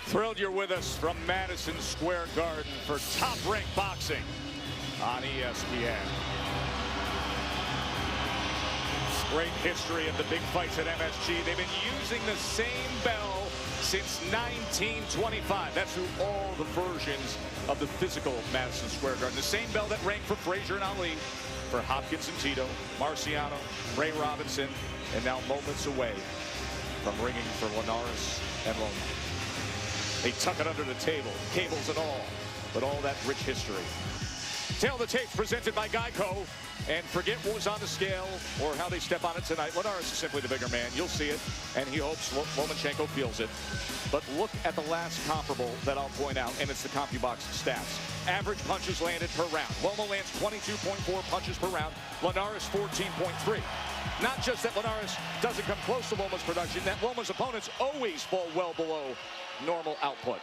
Thrilled you're with us from Madison Square Garden for Top Rank Boxing on ESPN. Great history of the big fights at MSG. They've been using the same bell since 1925. That's through all the versions of the physical Madison Square Garden. The same bell that rang for Frazier and Ali, for Hopkins and Tito, Marciano, Ray Robinson, and now moments away from ringing for Linares and Loma. They tuck it under the table, cables and all, but all that rich history. Tail of the Tape presented by Geico. And forget what was on the scale or how they step on it tonight. Linares is simply the bigger man. You'll see it, and he hopes Lomachenko feels it. But look at the last comparable that I'll point out, and it's the CompuBox stats. Average punches landed per round. Loma lands 22.4 punches per round. Linares 14.3. Not just that Linares doesn't come close to Loma's production, that Loma's opponents always fall well below normal output.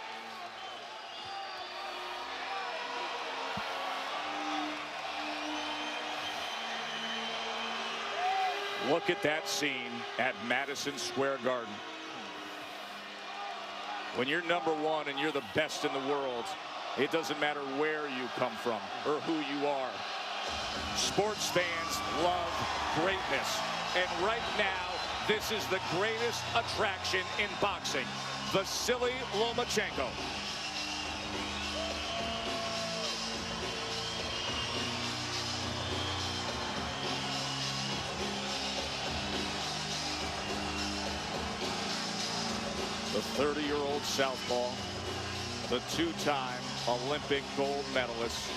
Look at that scene at Madison Square Garden. When you're #1 and you're the best in the world, it doesn't matter where you come from or who you are. Sports fans love greatness. And right now, this is the greatest attraction in boxing. Vasyl Lomachenko. The 30-year-old southpaw, the two-time Olympic gold medalist,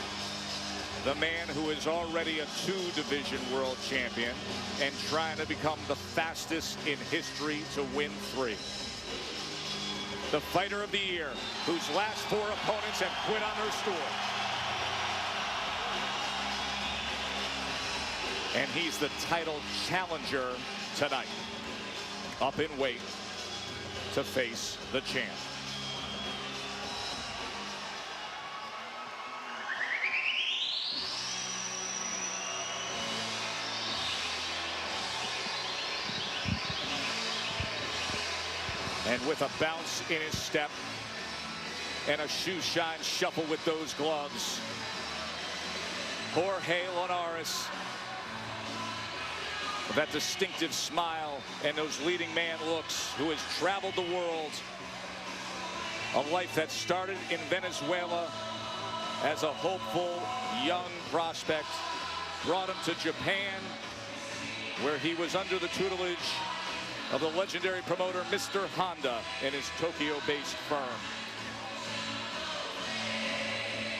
the man who is already a 2-division world champion and trying to become the fastest in history to win 3. The fighter of the year, whose last 4 opponents have quit on their stool. And he's the title challenger tonight, up in weight to face the champ. And with a bounce in his step and a shoe shine shuffle with those gloves, Jorge Linares, that distinctive smile and those leading man looks, who has traveled the world, a life that started in Venezuela as a hopeful young prospect, brought him to Japan, where he was under the tutelage of the legendary promoter Mr. Honda and his Tokyo-based firm.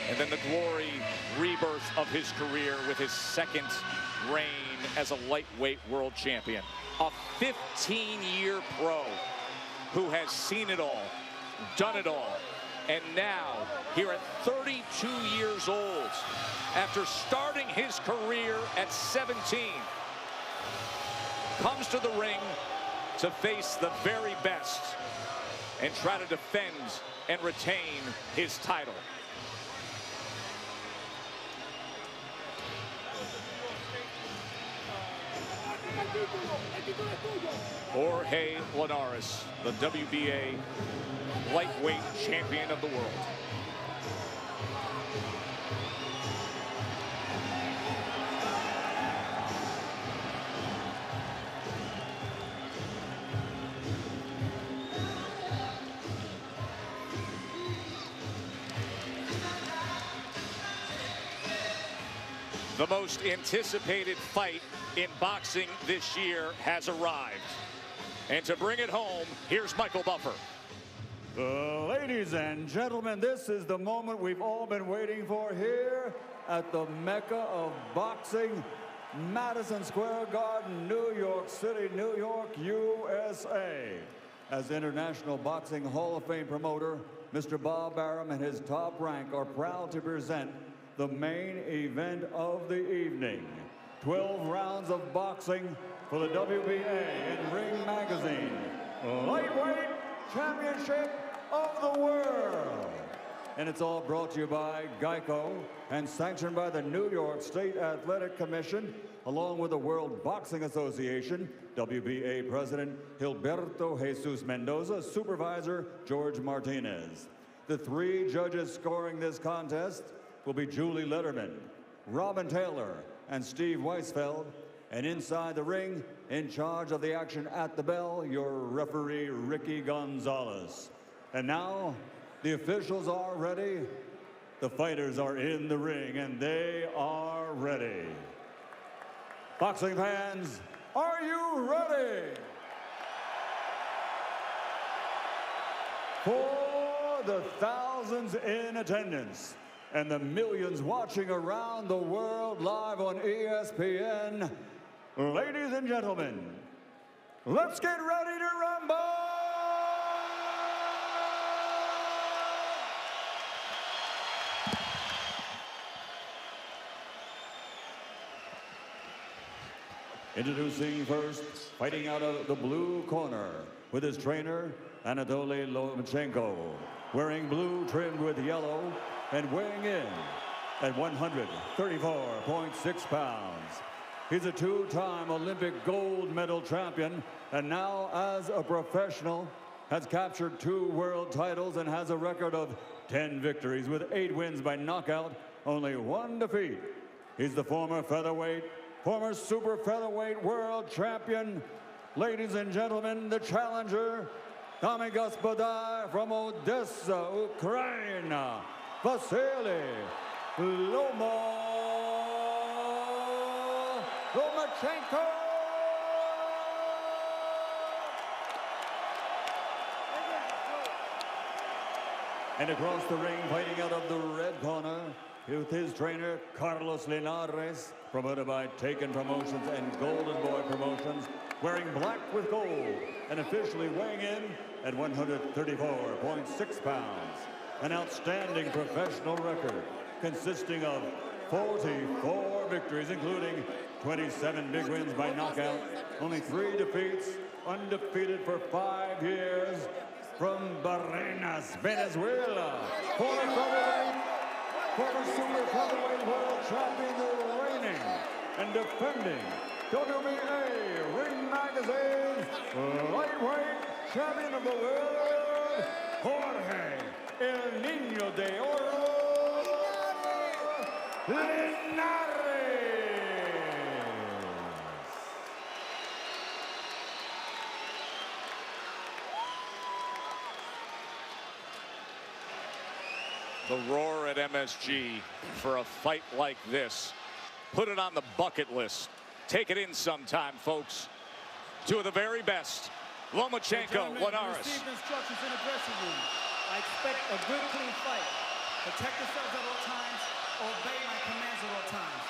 And then the glory rebirth of his career with his second reign as a lightweight world champion. A 15-year pro who has seen it all, done it all, and now, here at 32 years old, after starting his career at 17, comes to the ring to face the very best and try to defend and retain his title. Jorge Linares, the WBA lightweight champion of the world. The most anticipated fight in boxing this year has arrived. And to bring it home, here's Michael Buffer. Ladies and gentlemen, this is the moment we've all been waiting for here at the Mecca of boxing, Madison Square Garden, New York City, New York, USA. As International Boxing Hall of Fame promoter, Mr. Bob Arum and his Top Rank are proud to present the main event of the evening. 12 rounds of boxing for the WBA and Ring Magazine Lightweight Championship of the World. And it's all brought to you by Geico and sanctioned by the New York State Athletic Commission, along with the World Boxing Association, WBA President Gilberto Jesus Mendoza, Supervisor George Martinez. The 3 judges scoring this contest will be Julie Letterman, Robin Taylor, and Steve Weisfeld. And inside the ring, in charge of the action at the bell, your referee, Ricky Gonzalez. And now, the officials are ready. The fighters are in the ring, and they are ready. Boxing fans, are you ready? For the thousands in attendance and the millions watching around the world live on ESPN, ladies and gentlemen, let's get ready to rumble! Introducing first, fighting out of the blue corner with his trainer, Vasyl Lomachenko, wearing blue trimmed with yellow and weighing in at 134.6 pounds. He's a 2-time Olympic gold medal champion, and now as a professional has captured 2 world titles and has a record of 10 victories with 8 wins by knockout, only 1 defeat. He's the former super featherweight world champion. Ladies and gentlemen, the challenger, Dami Gospoda from Odessa, Ukraine, Vasyl Lomachenko. And across the ring, fighting out of the red corner, with his trainer, Jorge Linares, promoted by Taken Promotions and Golden Boy Promotions, wearing black with gold and officially weighing in at 134.6 pounds. An outstanding professional record consisting of 44 victories, including 27 big wins by knockout, only 3 defeats, undefeated for 5 years. From Barrenas, Venezuela, former super featherweight world champion, the reigning and defending WBA Ring Magazine lightweight champion of the world, Jorge El Niño de Oro Linares. The roar at MSG for a fight like this. Put it on the bucket list. Take it in sometime, folks. 2 of the very best. Lomachenko, Linares. Received instructions in the dressing room. I expect a good, clean fight. Protect yourselves at all times. Obey my commands at all times.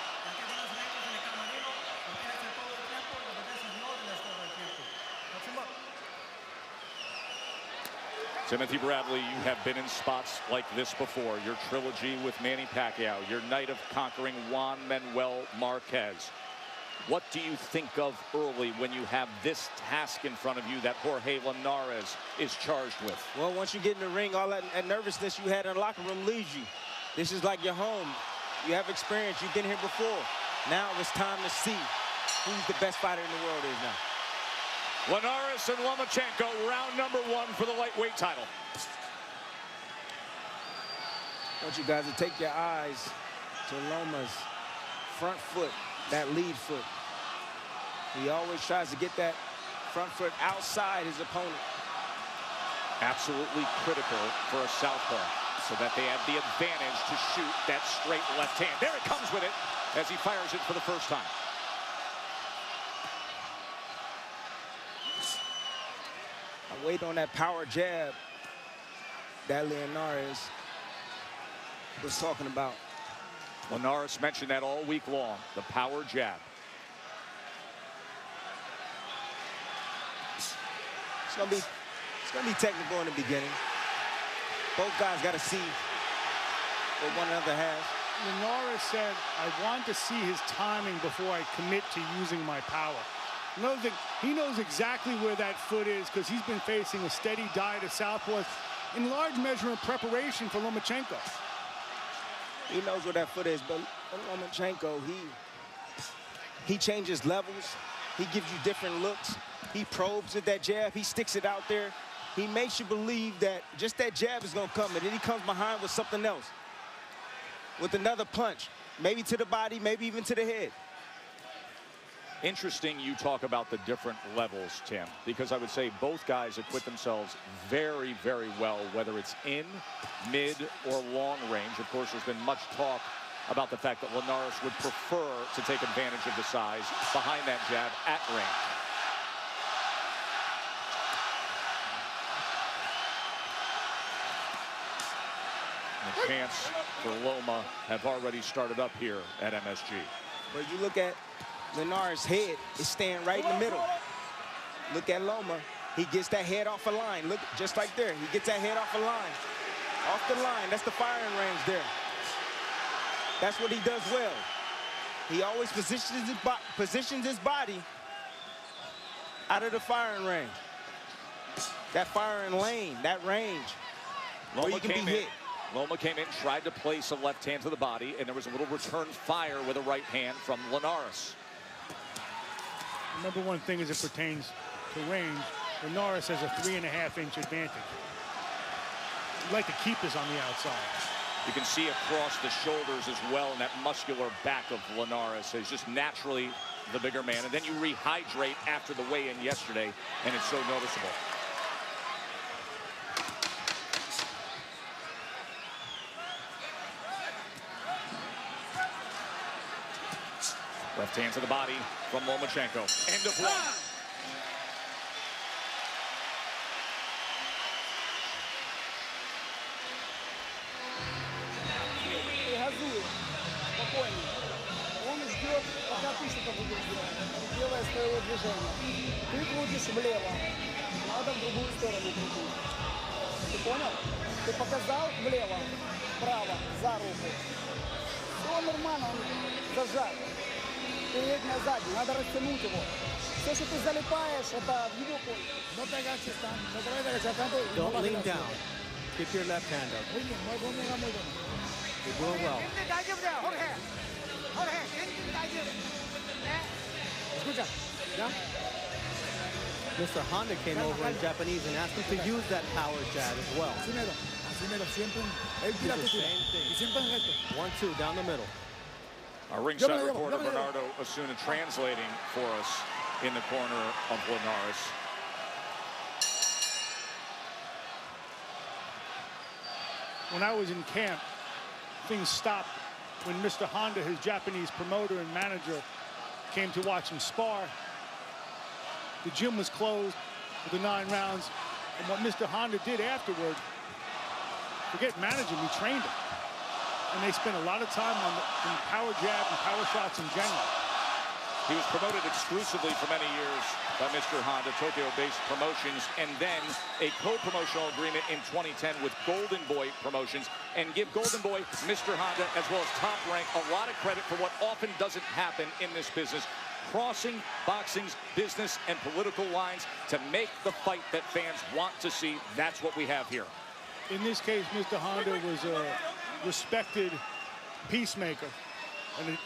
Timothy Bradley, you have been in spots like this before. Your trilogy with Manny Pacquiao, your night of conquering Juan Manuel Marquez. What do you think of early when you have this task in front of you that Jorge Linares is charged with? Well, once you get in the ring, all that nervousness you had in the locker room leaves you. This is like your home. You have experience. You've been here before. Now it's time to see who's the best fighter in the world is now. Linares and Lomachenko, round number 1 for the lightweight title. I want you guys to take your eyes to Loma's front foot, that lead foot. He always tries to get that front foot outside his opponent. Absolutely critical for a southpaw, so that they have the advantage to shoot that straight left hand. There it comes with it as he fires it for the first time. Wait on that power jab that Linares was talking about. Linares mentioned that all week long, the power jab. It's gonna be technical in the beginning. Both guys got to see what one another has. Linares said, I want to see his timing before I commit to using my power. He knows exactly where that foot is because he's been facing a steady diet of southpaws. in large measure in preparation for Lomachenko. He knows where that foot is, but Lomachenko, he changes levels. He gives you different looks. He probes with that jab. He sticks it out there. He makes you believe that just that jab is going to come, and then he comes behind with something else, with another punch, maybe to the body, maybe even to the head. Interesting you talk about the different levels, Tim, because I would say both guys acquit themselves very, very well, whether it's in, mid, or long range. Of course, there's been much talk about the fact that Linares would prefer to take advantage of the size behind that jab at range. The chants for Loma have already started up here at MSG. But you look at Linares' head is staying right in the middle. Look at Loma. He gets that head off a line. Look, just like there. He gets that head off a line. Off the line. That's the firing range there. That's what he does well. He always positions his body out of the firing range. That firing lane, that range, where you can be hit. Loma came in, tried to place a left hand to the body, and there was a little return fire with a right hand from Linares. Number one thing as it pertains to range, Linares has a 3.5-inch advantage. He'd like to keep this on the outside. You can see across the shoulders as well in that muscular back of Linares. He's just naturally the bigger man. And then you rehydrate after the weigh-in yesterday, and it's so noticeable. Left hand to the body from Lomachenko. End of one. Газует спокойно. Он ждет, пока ты что-то будешь делать, делая своего движения. Ты крутишь влево, надо в другую сторону крутить. Ты понял? Ты показал влево, вправо, за руку. Все нормально, он зажат. Передняя, задняя, надо растянуть его. Все, что ты залипаешь, это в его поле. Don't lean down. Keep your left hand up. You're doing well. Mr. Honda came over in Japanese and asked him to use that power jab as well. Do the same thing. 1-2 down the middle. Our ringside reporter Bernardo Osuna translating for us in the corner of Linares. When I was in camp, things stopped when Mr. Honda, his Japanese promoter and manager, came to watch him spar. The gym was closed for the 9 rounds. And what Mr. Honda did afterward, forget managing, he trained him. And they spent a lot of time on the power jab and power shots in general. He was promoted exclusively for many years by Mr. Honda, Tokyo-based promotions, and then a co-promotional agreement in 2010 with Golden Boy Promotions. And give Golden Boy, Mr. Honda, as well as Top Rank, a lot of credit for what often doesn't happen in this business, crossing boxing's business and political lines to make the fight that fans want to see. That's what we have here. In this case, Mr. Honda was a respected peacemaker, and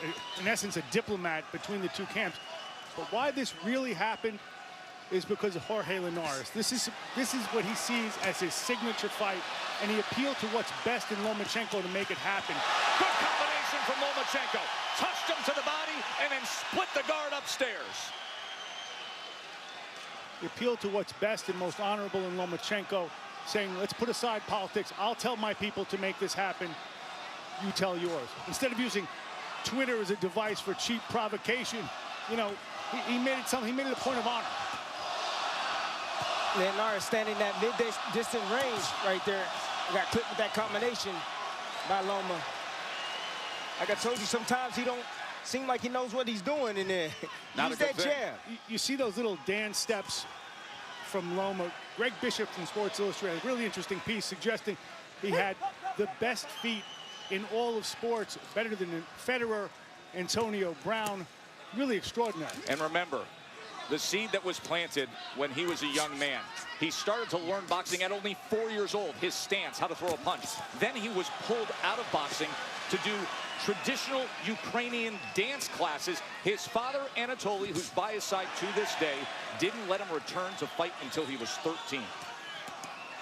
in essence a diplomat between the two camps. But why this really happened is because of Jorge Linares. This is what he sees as his signature fight, and he appealed to what's best in Lomachenko to make it happen. Good combination from Lomachenko. Touched him to the body and then split the guard upstairs. He appealed to what's best and most honorable in Lomachenko, saying, let's put aside politics. I'll tell my people to make this happen. You tell yours. Instead of using Twitter as a device for cheap provocation, you know, he made it something. He made it a point of honor. Linares standing that mid-distant range right there. Got clipped with that combination by Loma. Like I told you, sometimes he don't seem like he knows what he's doing in there. Use that jab. You see those little dance steps from Loma. Greg Bishop from Sports Illustrated, really interesting piece suggesting he had the best feet in all of sports, better than Federer, Antonio Brown. Really extraordinary. And remember, the seed that was planted when he was a young man. He started to learn boxing at only 4 years old, his stance, how to throw a punch. Then he was pulled out of boxing to do traditional Ukrainian dance classes. His father, Anatoly, who's by his side to this day, didn't let him return to fight until he was 13.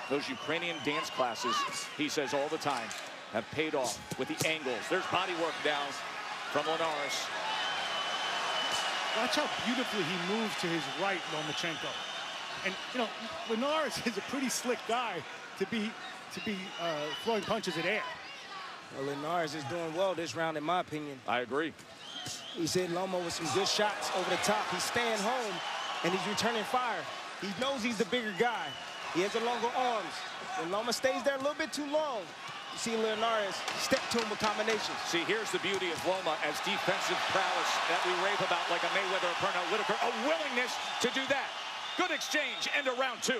Those Ukrainian dance classes, he says all the time, have paid off with the angles. There's body work down from Linares. Watch how beautifully he moves to his right, Lomachenko. And, you know, Linares is a pretty slick guy to be throwing punches in air. Well, Linares is doing well this round, in my opinion. I agree. He's hitting Loma with some good shots over the top. He's staying home, and he's returning fire. He knows he's the bigger guy. He has the longer arms. When Loma stays there a little bit too long, you see Linares step to him with combinations. See, here's the beauty of Loma as defensive prowess that we rave about, like a Mayweather or Pernell Whitaker. A willingness to do that. Good exchange, end of round 2.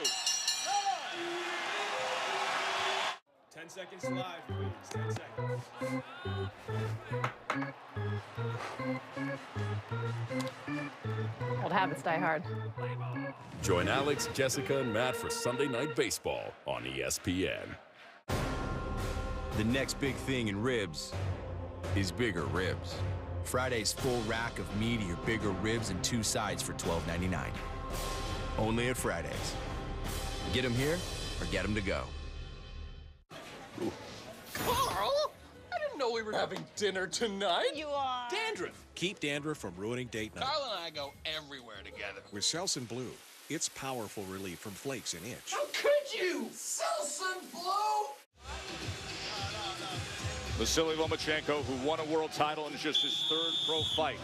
10 seconds live, please. 10 seconds. Old habits die hard. Join Alex, Jessica, and Matt for Sunday Night Baseball on ESPN. The next big thing in ribs is bigger ribs. Friday's full rack of meatier, bigger ribs and 2 sides for $12.99. Only at Fridays. Get them here or get them to go. Carl? I didn't know we were having dinner tonight. You are. Dandruff. Keep dandruff from ruining date night. Carl and I go everywhere together. With Selsun Blue, it's powerful relief from flakes and itch. How could you? Selsun Blue? Vasyl Lomachenko, who won a world title in just his 3rd pro fight,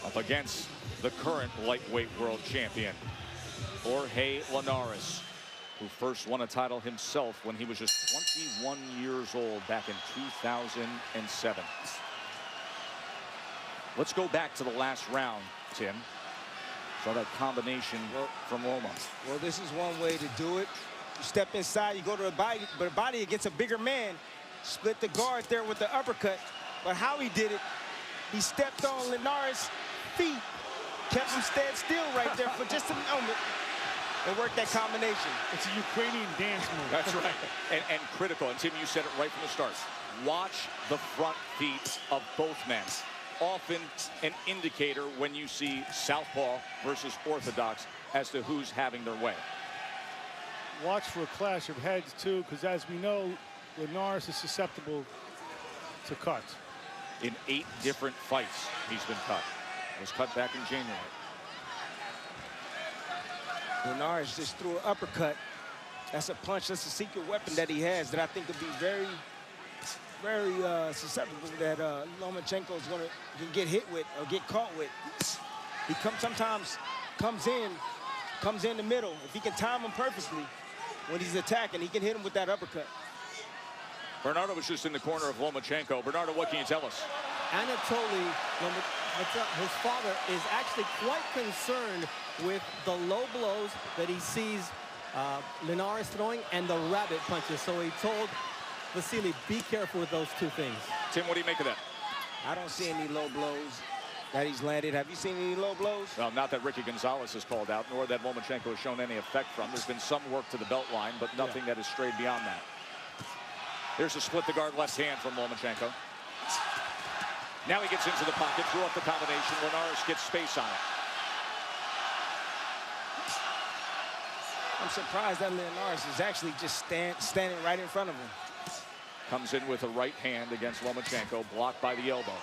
up against the current lightweight world champion, Jorge Linares, who first won a title himself when he was just 21 years old back in 2007. Let's go back to the last round, Tim. Saw that combination from Loma. Well, this is one way to do it. You step inside, you go to a body against a bigger man. Split the guard there with the uppercut. But how he did it, he stepped on Linares' feet, kept him stand still right there for just a moment, and worked that combination. It's a Ukrainian dance move. That's right. And critical. And Tim, you said it right from the start. Watch the front feet of both men. Often an indicator when you see southpaw versus orthodox as to who's having their way. Watch for a clash of heads, too, because as we know, Linares is susceptible to cuts. In 8 different fights, he's been cut. Was cut back in January. Linares just threw an uppercut. That's a punch. That's a secret weapon that he has that I think could be very, very susceptible that Lomachenko is can get hit with or get caught with. He sometimes comes in the middle. If he can time him perfectly when he's attacking, he can hit him with that uppercut. Bernardo was just in the corner of Lomachenko. Bernardo, what can you tell us? Anatoly, his father, is actually quite concerned with the low blows that he sees Linares throwing and the rabbit punches. So he told Vasyl, be careful with those 2 things. Tim, what do you make of that? I don't see any low blows that he's landed. Have you seen any low blows? Well, not that Ricky Gonzalez has called out, nor that Lomachenko has shown any effect from. There's been some work to the belt line, but nothing that has strayed beyond that. Here's a split the guard left hand from Lomachenko. Now he gets into the pocket, threw up the combination. Linares gets space on it. I'm surprised that Linares is actually just standing right in front of him. Comes in with a right hand against Lomachenko, blocked by the elbow.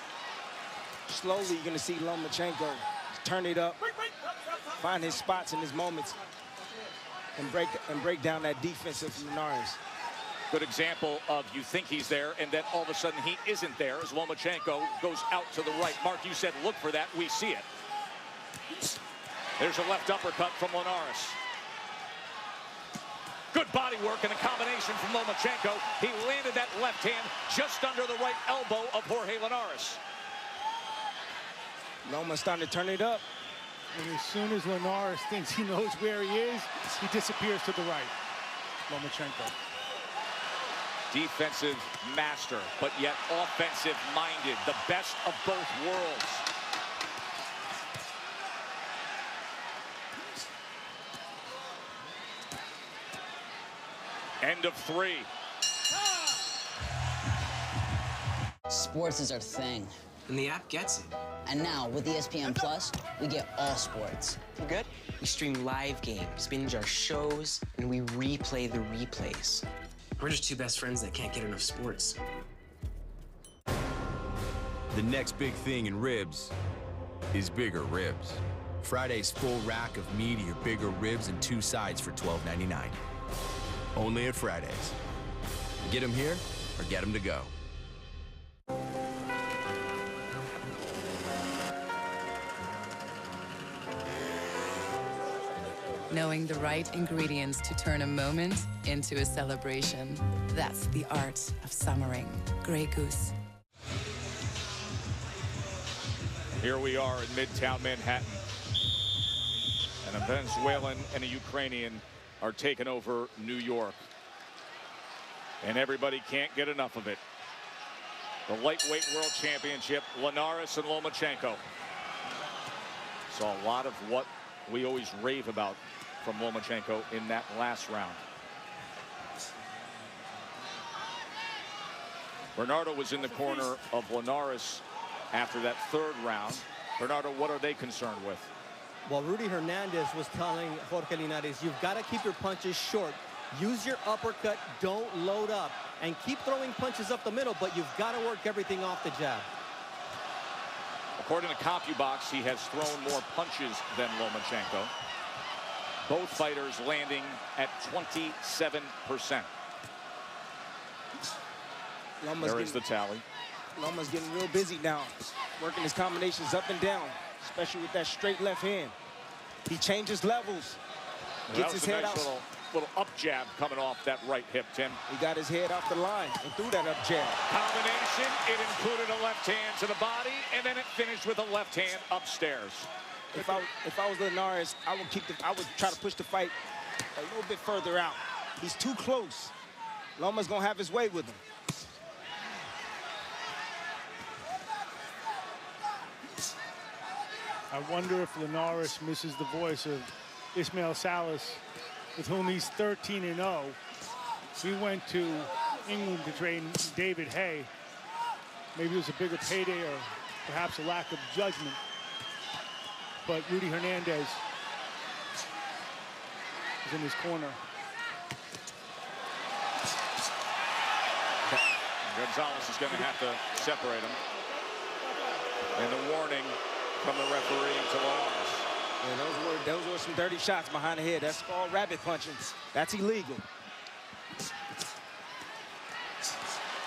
Slowly, you're going to see Lomachenko turn it up, find his spots and his moments, and break down that defense of Linares. Good example of you think he's there, and then all of a sudden he isn't there as Lomachenko goes out to the right. Mark, you said look for that. We see it. There's a left uppercut from Linares. Good body work and a combination from Lomachenko. He landed that left hand just under the right elbow of Jorge Linares. Loma's starting to turn it up. And as soon as Linares thinks he knows where he is, he disappears to the right. Lomachenko. Defensive master, but yet offensive-minded. The best of both worlds. End of 3. Sports is our thing. And the app gets it. And now, with ESPN Plus, we get all sports. You good? We stream live games, binge our shows, and we replay the replays. We're just two best friends that can't get enough sports. The next big thing in ribs is bigger ribs. Friday's full rack of meatier, bigger ribs and 2 sides for $12.99. Only at Fridays. Get them here or get them to go. Knowing the right ingredients to turn a moment into a celebration. That's the art of summering. Grey Goose. Here we are in Midtown Manhattan. And a Venezuelan and a Ukrainian are taking over New York. And everybody can't get enough of it. The lightweight world championship, Linares and Lomachenko. Saw a lot of what we always rave about from Lomachenko in that last round. Bernardo was in the corner of Linares after that 3rd round. Bernardo, what are they concerned with? Well, Rudy Hernandez was telling Jorge Linares, you've got to keep your punches short. Use your uppercut, don't load up, and keep throwing punches up the middle, but you've got to work everything off the jab. According to CompuBox, he has thrown more punches than Lomachenko. Both fighters landing at 27%. There is the tally. Loma's getting real busy now, working his combinations up and down, especially with that straight left hand. He changes levels, gets his head out. Little up jab coming off that right hip, Tim. He got his head off the line and threw that up jab. Combination, it included a left hand to the body, and then it finished with a left hand upstairs. If I was Linares, I would try to push the fight a little bit further out. He's too close. Loma's gonna have his way with him. I wonder if Linares misses the voice of Ismael Salas, with whom he's 13-0. We went to England to train David Hay. Maybe it was a bigger payday or perhaps a lack of judgment. But Rudy Hernandez is in his corner. Gonzalez is going to have to separate him. And the warning from the referee to Linares. Yeah, those were some dirty shots behind the head. That's called rabbit punching. That's illegal.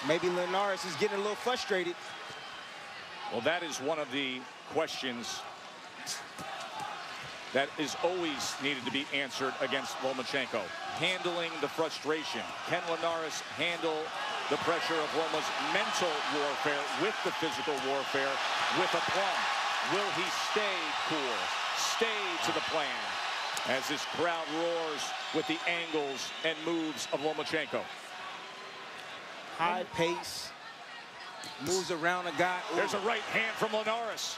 Maybe Linares is getting a little frustrated. Well, that is one of the questions that is always needed to be answered against Lomachenko. Handling the frustration. Can Linares handle the pressure of Loma's mental warfare with the physical warfare with aplomb? Will he stay cool? Stay to the plan as this crowd roars with the angles and moves of Lomachenko. High pace, moves around a guy. Ooh. There's a right hand from Linares.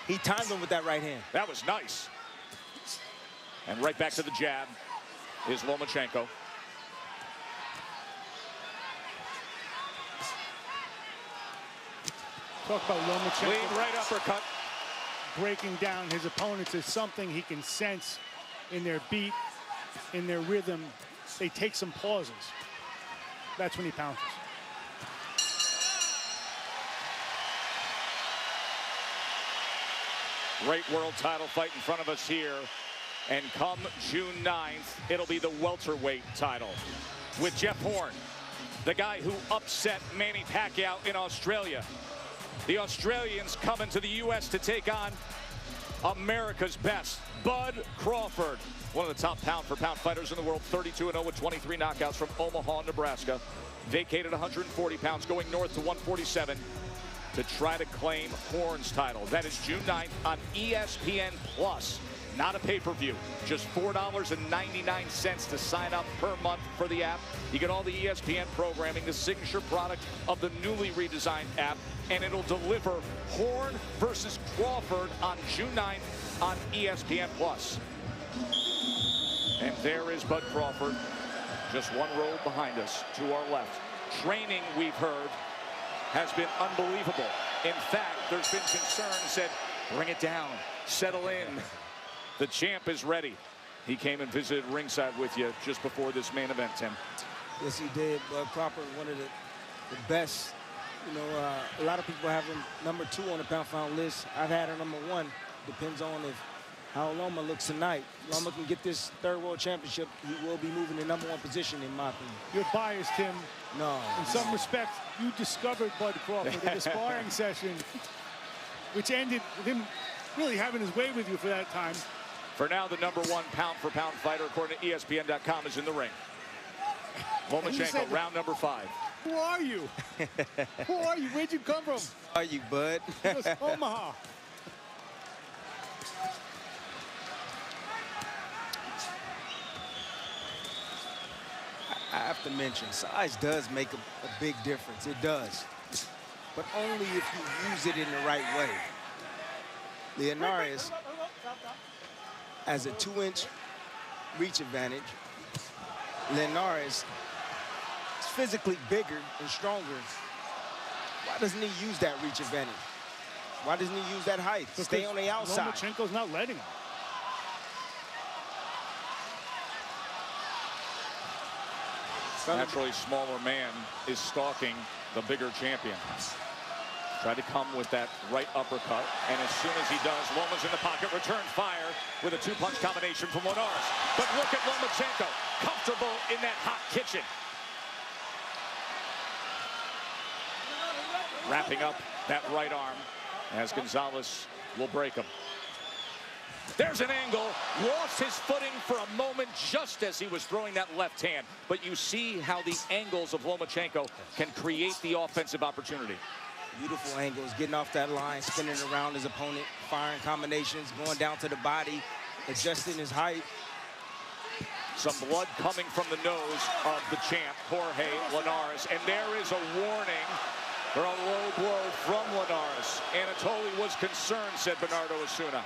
He timed him with that right hand. That was nice. And right back to the jab is Lomachenko. Talk about Lomachenko. Lead right uppercut. Breaking down his opponents is something he can sense in their beat, in their rhythm. They take some pauses. That's when he pounces. Great world title fight in front of us here. And come June 9th, it'll be the welterweight title with Jeff Horn, the guy who upset Manny Pacquiao in Australia. The Australians coming to the U.S. to take on America's best, Bud Crawford, one of the top pound-for-pound fighters in the world, 32-0 with 23 knockouts from Omaha, Nebraska. Vacated 140 pounds, going north to 147 to try to claim Horn's title. That is June 9th on ESPN Plus. Not a pay-per-view, just $4.99 to sign up per month for the app. You get all the ESPN programming, the signature product of the newly redesigned app, and it'll deliver Horn versus Crawford on June 9th on ESPN Plus. And there is Bud Crawford, just one row behind us to our left. Training, we've heard, has been unbelievable. In fact, there's been concern said, bring it down, settle in. The champ is ready. He came and visited ringside with you just before this main event, Tim. Yes, he did. Bud Crawford, one of the best. You know, a lot of people have him #2 on the pound-for-pound list. I've had him #1. Depends on how Loma looks tonight. Loma can get this third world championship. He will be moving the #1 position, in my opinion. You're biased, Tim. No. In some respects, you discovered Bud Crawford in a sparring session, which ended with him really having his way with you for that time. For now, the #1 pound-for-pound fighter, according to ESPN.com, is in the ring. Lomachenko, round number 5. Who are you? Who are you? Where'd you come from? Who are you, Bud? It was Omaha. I have to mention, size does make a big difference. It does. But only if you use it in the right way. Linares has a 2-inch reach advantage. Linares is physically bigger and stronger. Why doesn't he use that reach advantage? Why doesn't he use that height? Because stay on the outside. Lomachenko's not letting him. Naturally smaller man is stalking the bigger champion. Tried to come with that right uppercut, and as soon as he does, Loma's in the pocket, return fire with a 2-punch combination from Linares. But look at Lomachenko, comfortable in that hot kitchen. Wrapping up that right arm as Gonzalez will break him. There's an angle, lost his footing for a moment just as he was throwing that left hand. But you see how the angles of Lomachenko can create the offensive opportunity. Beautiful angles, getting off that line, spinning around his opponent, firing combinations, going down to the body, adjusting his height. Some blood coming from the nose of the champ, Jorge Linares. And there is a warning for a low blow from Linares. Anatoly was concerned, said Bernardo Osuna.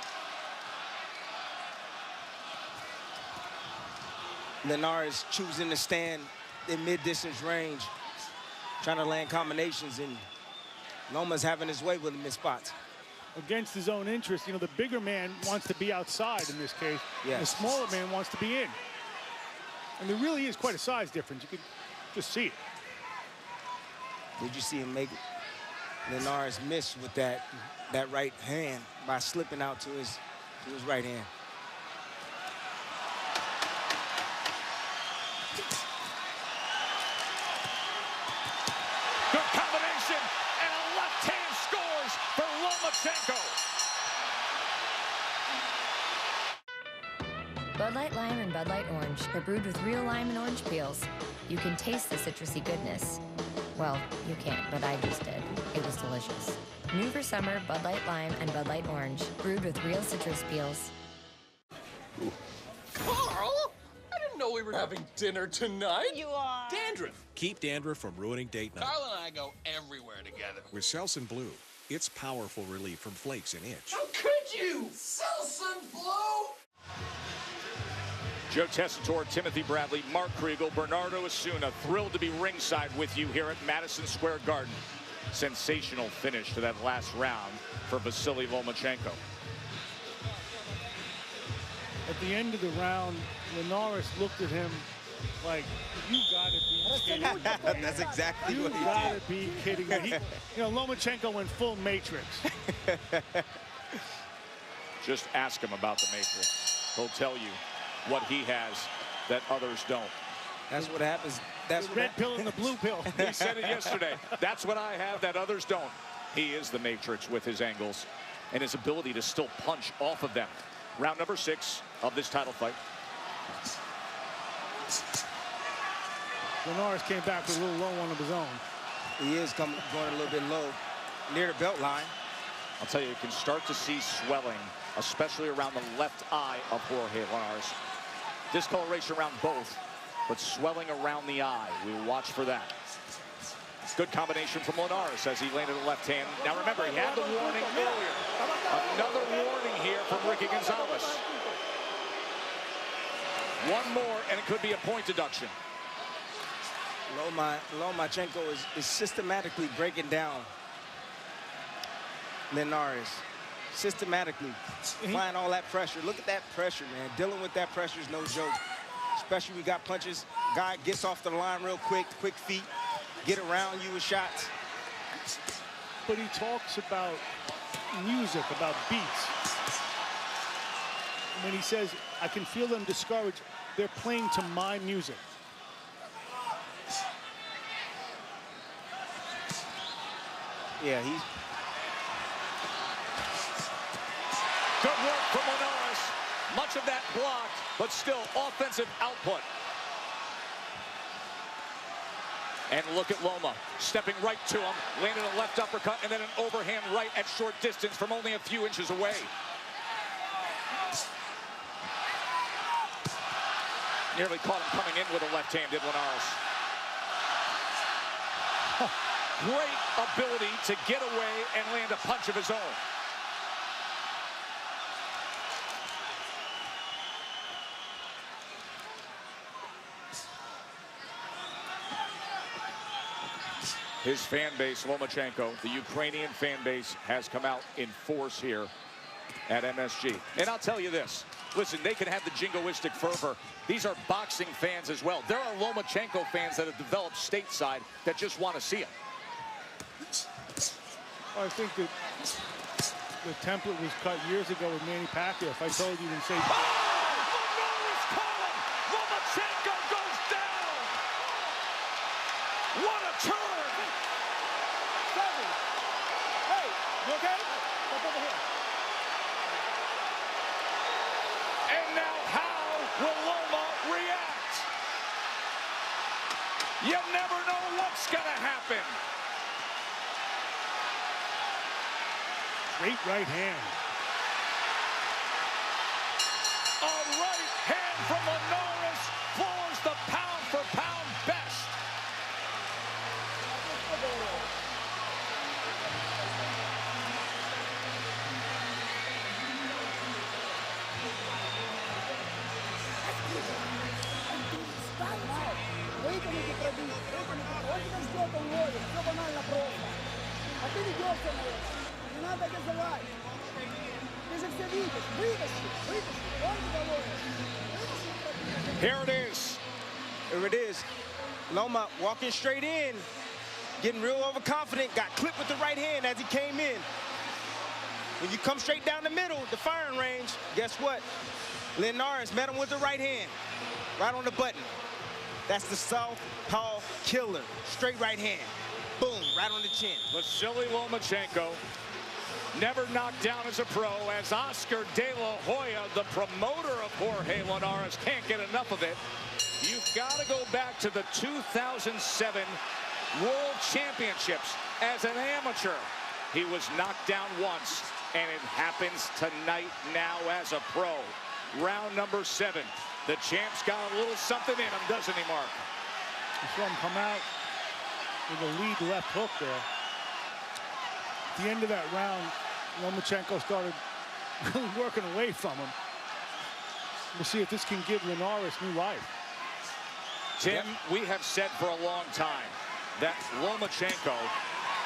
Linares choosing to stand in mid-distance range, trying to land combinations, and Loma's having his way with him in spots. Against his own interest, you know, the bigger man wants to be outside in this case. Yes. The smaller man wants to be in. And there really is quite a size difference. You could just see it. Did you see him make Linares miss with that right hand by slipping out to his right hand? Good combination, and a left hand scores for Lomachenko. Bud Light Lime and Bud Light Orange. They're brewed with real lime and orange peels. You can taste the citrusy goodness. Well, you can't, but I just did. It was delicious. New for summer, Bud Light Lime and Bud Light Orange. Brewed with real citrus peels. Carl, I didn't know we were having dinner tonight. You are. Dandruff. Keep dandruff from ruining date night. Carl and I go everywhere together. With Selsun Blue, it's powerful relief from flakes and itch. How could you? Selsun Blue? Joe Tessitore, Timothy Bradley, Mark Kriegel, Bernardo Osuna, thrilled to be ringside with you here at Madison Square Garden. Sensational finish to that last round for Vasyl Lomachenko. At the end of the round, Linares looked at him like, you gotta be kidding me. That's exactly You what he gotta did. be kidding me. You know, Lomachenko went full Matrix. Just ask him about the Matrix. He'll tell you what he has that others don't. That's what happens. That's The what red pill and the blue pill. He said it yesterday. That's what I have that others don't. He is the Matrix with his angles and his ability to still punch off of them. Round number 6 of this title fight. Linares came back with a little low one of his own. He is going a little bit low near the belt line. I'll tell you, you can start to see swelling, especially around the left eye of Jorge Linares. Discoloration around both, but swelling around the eye. We will watch for that. Good combination from Linares as he landed a left hand. Now remember, he had the warning earlier. Another warning here from Ricky Gonzalez. One more, and it could be a point deduction. Lomachenko is systematically breaking down Linares. Systematically applying all that pressure. Look at that pressure, man. Dealing with that pressure is no joke. Especially we got punches. Guy gets off the line real quick feet, get around you with shots. But he talks about music, about beats. When he says, I can feel them discouraged, they're playing to my music. Yeah, he's... Good work from Linares. Much of that blocked, but still offensive output. And look at Loma, stepping right to him, landed a left uppercut, and then an overhand right at short distance from only a few inches away. Nearly caught him coming in with a left hand, did Linares. Great ability to get away and land a punch of his own. His fan base, Lomachenko, the Ukrainian fan base, has come out in force here at MSG. And I'll tell you this. Listen, they can have the jingoistic fervor. These are boxing fans as well. There are Lomachenko fans that have developed stateside that just want to see him. I think that the template was cut years ago with Manny Pacquiao. If I told you and say... Oh! Linares caught him! Lomachenko goes down! What a turn! Hey, you okay? Step over here. And now how will Loma react? You never know what's gonna happen. Great right hand. A right hand from Linares floors the pound-for-pound best. Вытяните пробить, вытяните. Он тебя ждет, он ловит. Все банально просто. А ты ведешься на это. Не надо газовать. Ты же все видишь. Вытащи. Он тебя ловит. Here it is. Here it is. Loma walking straight in, getting real overconfident, got clipped with the right hand as he came in. When you come straight down the middle, the firing range, guess what? Linares met him with the right hand, right on the button. That's the southpaw killer. Straight right hand. Boom, right on the chin. Vasyl Lomachenko, never knocked down as a pro, as Oscar De La Hoya, the promoter of Jorge Linares, can't get enough of it. You've got to go back to the 2007 World Championships as an amateur. He was knocked down once, and it happens tonight now as a pro. Round number 7. The champ's got a little something in him, doesn't he, Mark? You saw him come out with a lead left hook there. At the end of that round, Lomachenko started really working away from him. We'll see if this can give Linares new life. Tim, we have said for a long time that Lomachenko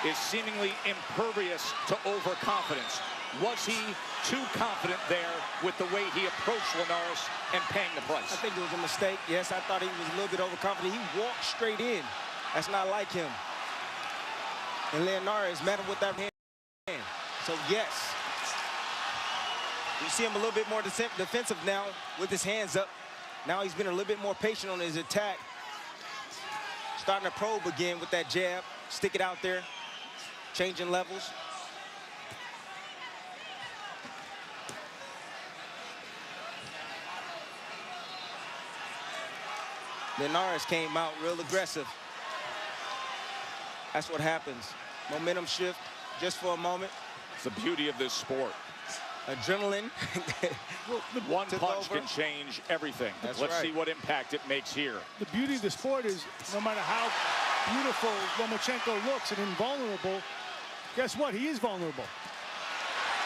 is seemingly impervious to overconfidence. Was he too confident there with the way he approached Linares and paying the price? I think it was a mistake. Yes, I thought he was a little bit overconfident. He walked straight in. That's not like him. And Linares met him with that hand. So, yes. You see him a little bit more defensive now with his hands up. Now he's been a little bit more patient on his attack. Starting to probe again with that jab. Stick it out there. Changing levels. Linares came out real aggressive. That's what happens. Momentum shift just for a moment. It's the beauty of this sport. Adrenaline. One punch can change everything. That's Let's right. see what impact it makes here. The beauty of the sport is no matter how beautiful Lomachenko looks and invulnerable, guess what? He is vulnerable.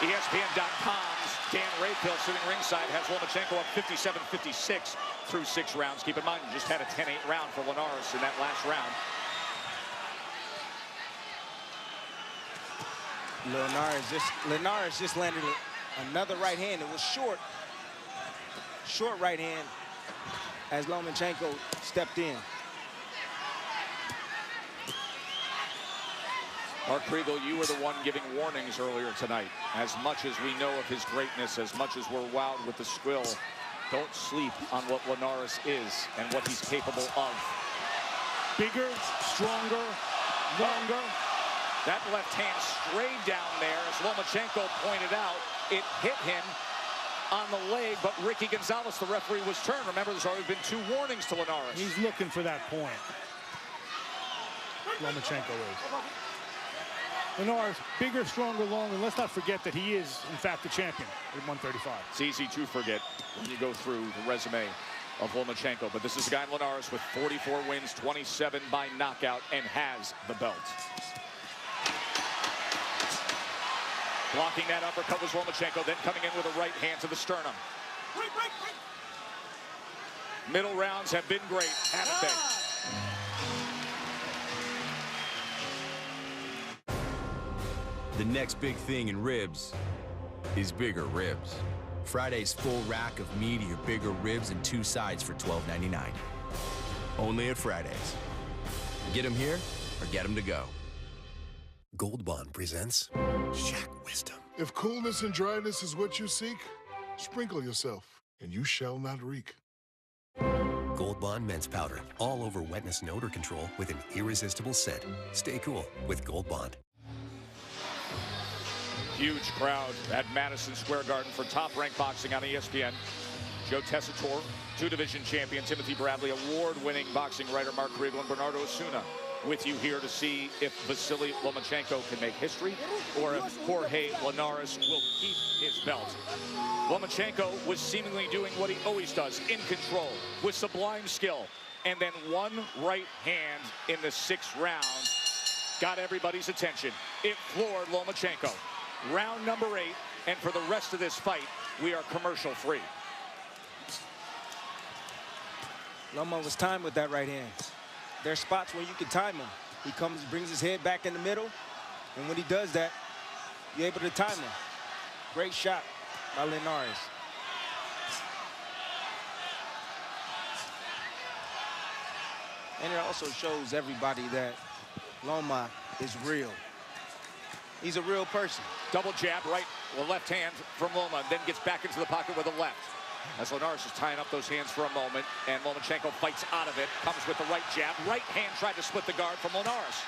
ESPN.com's Dan Rayfield sitting ringside has Lomachenko up 57-56 through 6 rounds. Keep in mind, you just had a 10-8 round for Linares in that last round. Linares just landed another right hand. It was short right hand as Lomachenko stepped in. Mark Kriegel, you were the one giving warnings earlier tonight. As much as we know of his greatness, as much as we're wowed with the skill, don't sleep on what Linares is and what he's capable of. Bigger, stronger, longer. That left hand strayed down there, as Lomachenko pointed out. It hit him on the leg, but Ricky Gonzalez, the referee, was turned. Remember, there's already been 2 warnings to Linares. He's looking for that point. Lomachenko is. Linares, bigger, stronger, longer. Let's not forget that he is, in fact, the champion at 135. It's easy to forget when you go through the resume of Lomachenko, but this is a guy in Linares with 44 wins, 27 by knockout, and has the belt. Blocking that uppercut was Lomachenko, then coming in with a right hand to the sternum. Middle rounds have been great, haven't they? The next big thing in ribs is bigger ribs. Friday's full rack of meatier, bigger ribs and 2 sides for $12.99. Only at Fridays. Get them here or get them to go. Gold Bond presents Shack Wisdom. If coolness and dryness is what you seek, sprinkle yourself, and you shall not reek. Gold Bond Men's Powder. All over wetness and odor control with an irresistible scent. Stay cool with Gold Bond. Huge crowd at Madison Square Garden for Top Rank Boxing on ESPN. Joe Tessitore, 2-division champion, Timothy Bradley, award-winning boxing writer Mark Kriegel, and Bernardo Osuna with you here to see if Vasyl Lomachenko can make history or if Jorge Linares will keep his belt. Lomachenko was seemingly doing what he always does, in control, with sublime skill. And then one right hand in the 6th round got everybody's attention. It floored Lomachenko. Round number 8, and for the rest of this fight, we are commercial free. Loma was timed with that right hand. There's spots where you can time him. He comes, brings his head back in the middle, and when he does that, you're able to time him. Great shot by Linares. And it also shows everybody that Loma is real. He's a real person. Double jab, right, or left hand from Loma, then gets back into the pocket with a left. As Linares is tying up those hands for a moment, and Lomachenko fights out of it, comes with the right jab. Right hand tried to split the guard from Linares.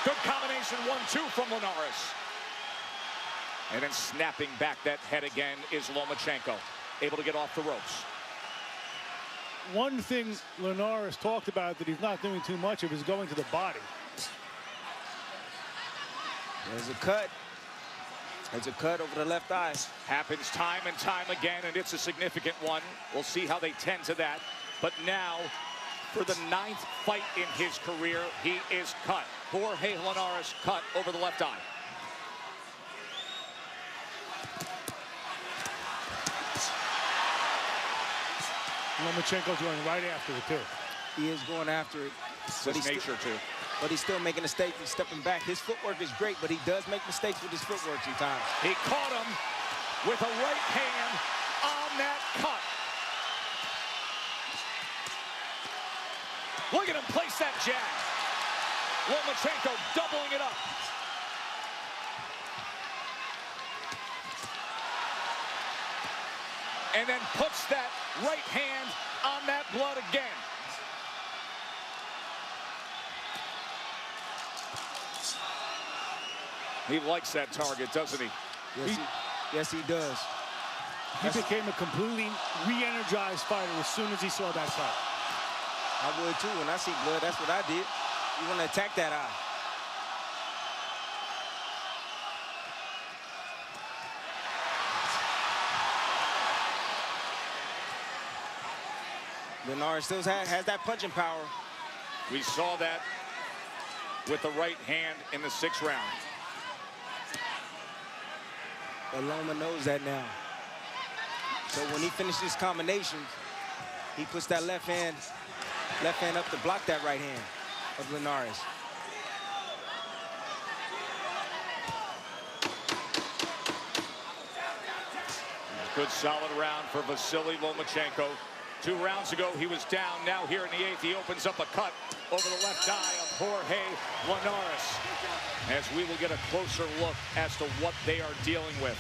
Good combination, 1-2 from Linares. And then snapping back that head again is Lomachenko, able to get off the ropes. One thing Linares talked about that he's not doing too much of is going to the body. There's a cut. There's a cut over the left eye. Happens time and time again, and it's a significant one. We'll see how they tend to that. But now, for the 9th fight in his career, he is cut. Jorge Linares cut over the left eye. Lomachenko's going right after it, too. He is going after it. It's his nature, too. But he's still making a mistake. He's stepping back. His footwork is great, but he does make mistakes with his footwork sometimes. He caught him with a right hand on that cut. Look at him place that jab. Lomachenko doubling it up. And then puts that right hand on that blood again. He likes that target, doesn't he? Yes, he does. He became a completely re-energized fighter as soon as he saw that cut. I would too. When I see blood, that's what I did. You want to attack that eye. Linares still has that punching power. We saw that with the right hand in the 6th round. But Loma knows that now. So when he finishes combinations, he puts that left hand up to block that right hand of Linares. Good solid round for Vasyl Lomachenko. 2 rounds ago, he was down. Now here in the 8th, he opens up a cut over the left eye of Jorge Linares. As we will get a closer look as to what they are dealing with.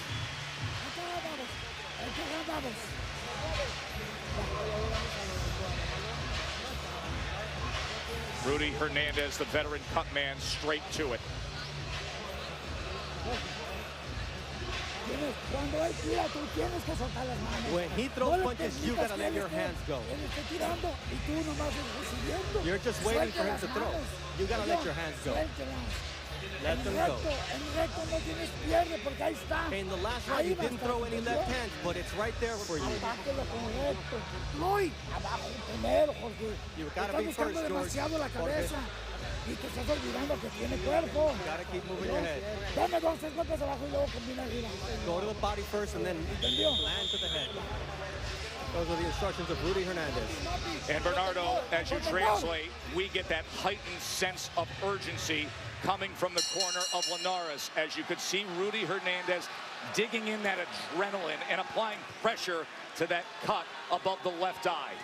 Rudy Hernandez, the veteran cut man, straight to it. When he throws punches, you gotta let your hands go. You're just waiting for him to throw. You gotta let your hands go. Let them go. In the last round, you didn't throw any left hands, but it's right there for you. You gotta be first, George. Gotta keep moving your head. Go to the body first and then land to the head. Those are the instructions of Rudy Hernandez. And Bernardo, as you translate, we get that heightened sense of urgency coming from the corner of Linares. As you could see, Rudy Hernandez digging in that adrenaline and applying pressure to that cut above the left eye.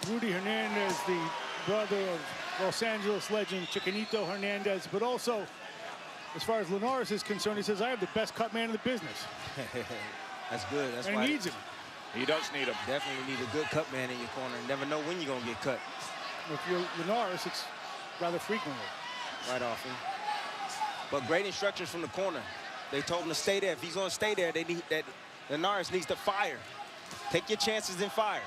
Rudy Hernandez, the brother of Los Angeles legend Chiquinito Hernandez, but also, as far as Linares is concerned, he says, I have the best cut man in the business. That's good. That's and why he needs him. He does need him. Definitely need a good cut man in your corner. You never know when you're going to get cut. If you're Linares, it's rather frequently. Right often. But great instructions from the corner. They told him to stay there. If he's going to stay there, they need that. Linares needs to fire. Take your chances and fire.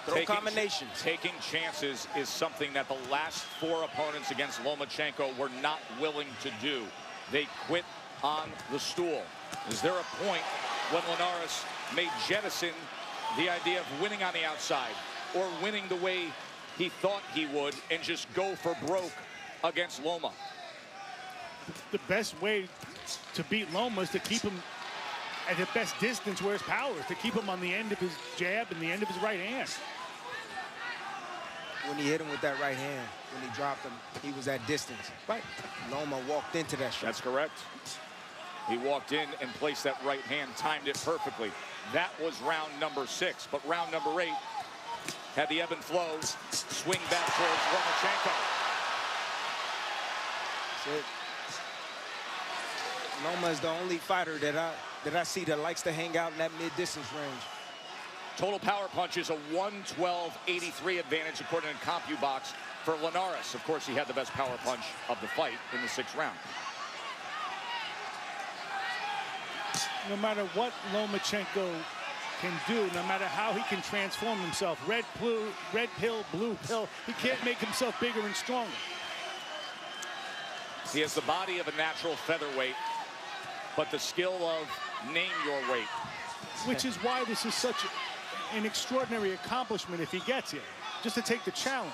Throw combinations. Taking chances is something that the last 4 opponents against Lomachenko were not willing to do. They quit on the stool. Is there a point when Linares may jettison the idea of winning on the outside or winning the way he thought he would and just go for broke against Loma? The best way to beat Loma is to keep him at the best distance where his power is, to keep him on the end of his jab and the end of his right hand. When he hit him with that right hand, when he dropped him, he was at distance. Right. Loma walked into that shot. That's correct. He walked in and placed that right hand, timed it perfectly. That was round number 6, but round number 8 had the ebb and flow, swing back towards Lomachenko. That's it. Loma is the only fighter that I see that likes to hang out in that mid-distance range. Total power punch is a 112.83 advantage according to CompuBox for Linares. Of course, he had the best power punch of the fight in the 6th round. No matter what Lomachenko can do, no matter how he can transform himself, red pill, blue pill, he can't make himself bigger and stronger. He has the body of a natural featherweight, but the skill of name your weight. Which is why this is such an extraordinary accomplishment if he gets it, just to take the challenge.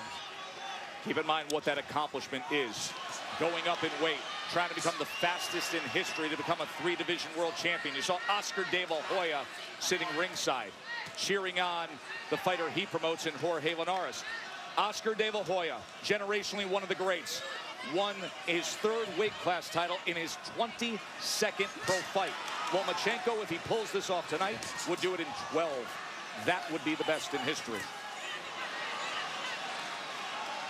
Keep in mind what that accomplishment is. Going up in weight, trying to become the fastest in history to become a 3-division world champion. You saw Oscar De La Hoya sitting ringside, cheering on the fighter he promotes in Jorge Linares. Oscar De La Hoya, generationally one of the greats, won his 3rd weight class title in his 22nd pro fight. Lomachenko, if he pulls this off tonight, would do it in 12. That would be the best in history.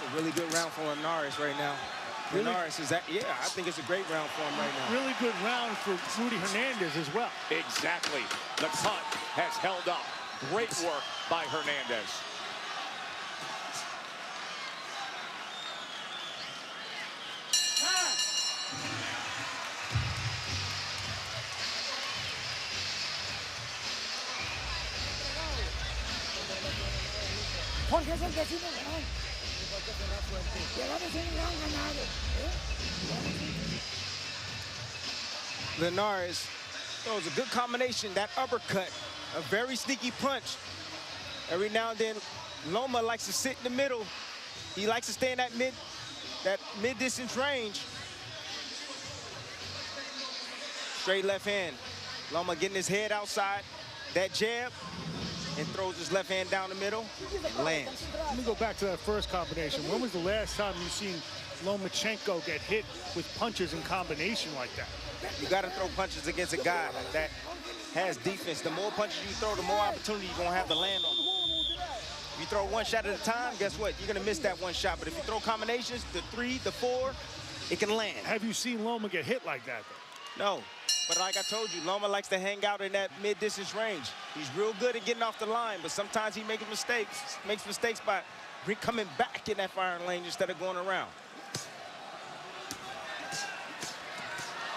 A really good round for Linares right now. Really? Linares is that, yeah, I think it's a great round for him right now. Really good round for Rudy Hernandez as well. Exactly. The cut has held up. Great work by Hernandez. Jorge es el vecino, ¿no? Llevamos un gran ganado. Linares throws a good combination, that uppercut, a very sneaky punch. Every now and then, Loma likes to sit in the middle. He likes to stay in that mid-distance range. Straight left hand. Loma getting his head outside. That jab. And throws his left hand down the middle and lands. Let me go back to that first combination. When was the last time you've seen Lomachenko get hit with punches in combination like that? You got to throw punches against a guy that has defense. The more punches you throw, the more opportunity you're going to have to land on them. If you throw one shot at a time, guess what? You're going to miss that one shot. But if you throw combinations, the 3, the 4, it can land. Have you seen Loma get hit like that, though? No. But like I told you, Loma likes to hang out in that mid-distance range. He's real good at getting off the line, but sometimes he makes mistakes by coming back in that firing lane instead of going around.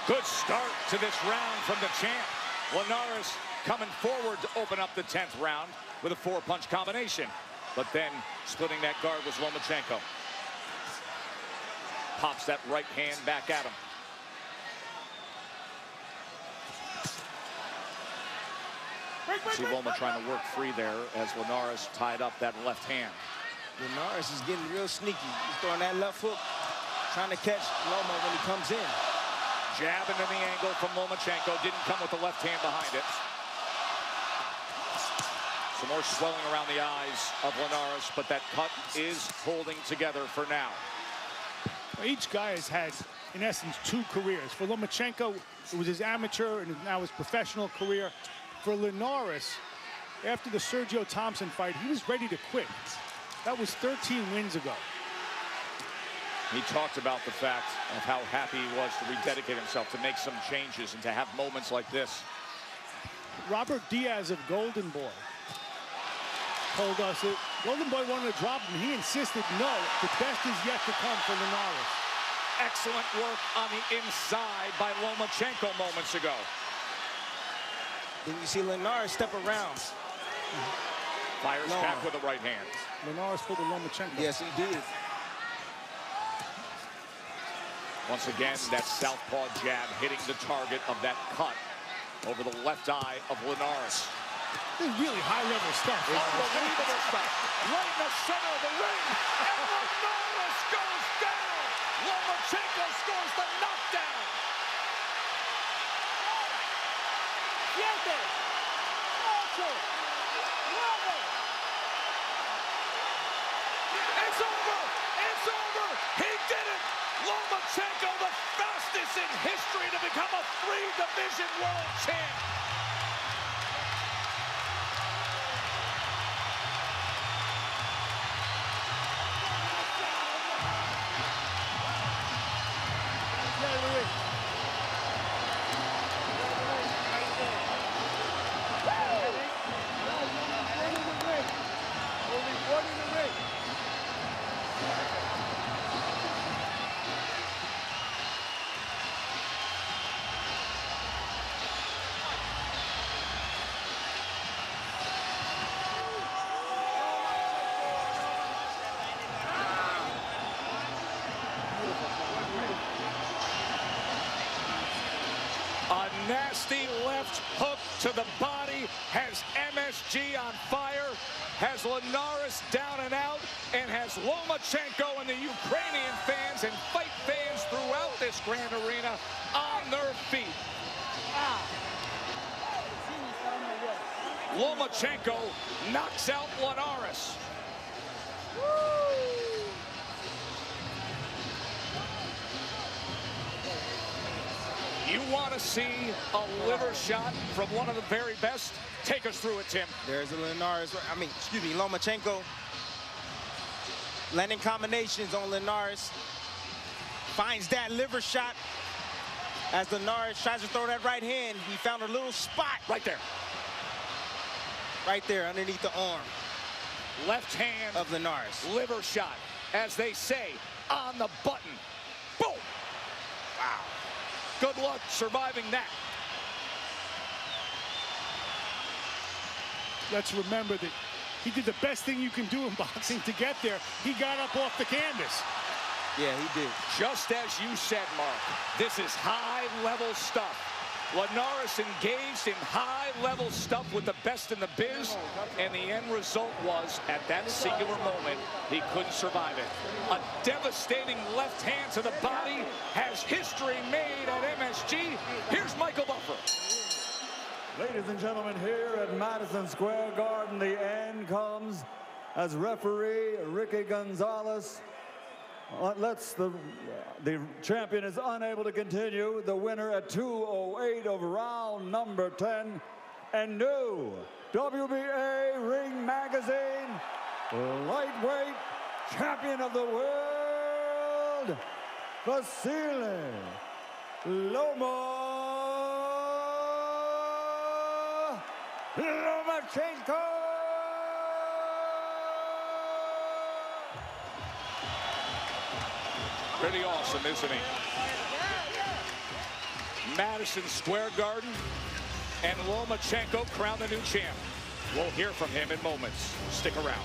Good start to this round from the champ. Linares coming forward to open up the 10th round with a 4-punch combination. But then splitting that guard was Lomachenko. Pops that right hand back at him. See Loma trying to work free there as Linares tied up that left hand. Linares is getting real sneaky. He's throwing that left hook, trying to catch Loma when he comes in. Jab into the angle from Lomachenko. Didn't come with the left hand behind it. Some more swelling around the eyes of Linares, but that cut is holding together for now. Each guy has had, in essence, 2 careers. For Lomachenko, it was his amateur and now his professional career. For Linares, after the Sergio Thompson fight, he was ready to quit. That was 13 wins ago. He talked about the fact of how happy he was to rededicate himself, to make some changes, and to have moments like this. Robert Diaz of Golden Boy told us that Golden Boy wanted to drop him. He insisted, no, the best is yet to come for Linares. Excellent work on the inside by Lomachenko moments ago. Then you see Linares step around. Fires back with the right hand. Linares pulled the Lomachenko. Yes, he did. Once again, that southpaw jab hitting the target of that cut over the left eye of Linares. This is really high-level stuff. Unbelievable stuff. Right in the center of the ring. And Linares goes down. Lomachenko scores the knockdown. It's over. It's over. He did it. Lomachenko, the fastest in history to become a 3-division world champ. A nasty left hook to the body has MSG on fire, has Linares down and out, and has Lomachenko and the Ukrainian fans and fight fans throughout this grand arena on their feet. Lomachenko knocks out Linares. You want to see a liver shot from one of the very best? Take us through it, Tim. There's a Lomachenko landing combinations on Linares. Finds that liver shot as Linares tries to throw that right hand. He found a little spot. Right there. Right there underneath the arm. Left hand of Linares. Liver shot, as they say, on the button. Boom. Wow. Good luck surviving that. Let's remember that he did the best thing you can do in boxing to get there. He got up off the canvas. Yeah, he did. Just as you said, Mark, this is high-level stuff. Linares engaged in high-level stuff with the best in the biz, and the end result was, at that singular moment, he couldn't survive it. A devastating left hand to the body has history made at MSG. Here's Michael Buffer. Ladies and gentlemen, here at Madison Square Garden, the end comes as referee Ricky Gonzalez the champion is unable to continue. The winner at 2:08 of round number 10, and new WBA Ring Magazine lightweight champion of the world, Vasyl Lomachenko. Pretty awesome, isn't he? Madison Square Garden, and Lomachenko crowned the new champ. We'll hear from him in moments. Stick around.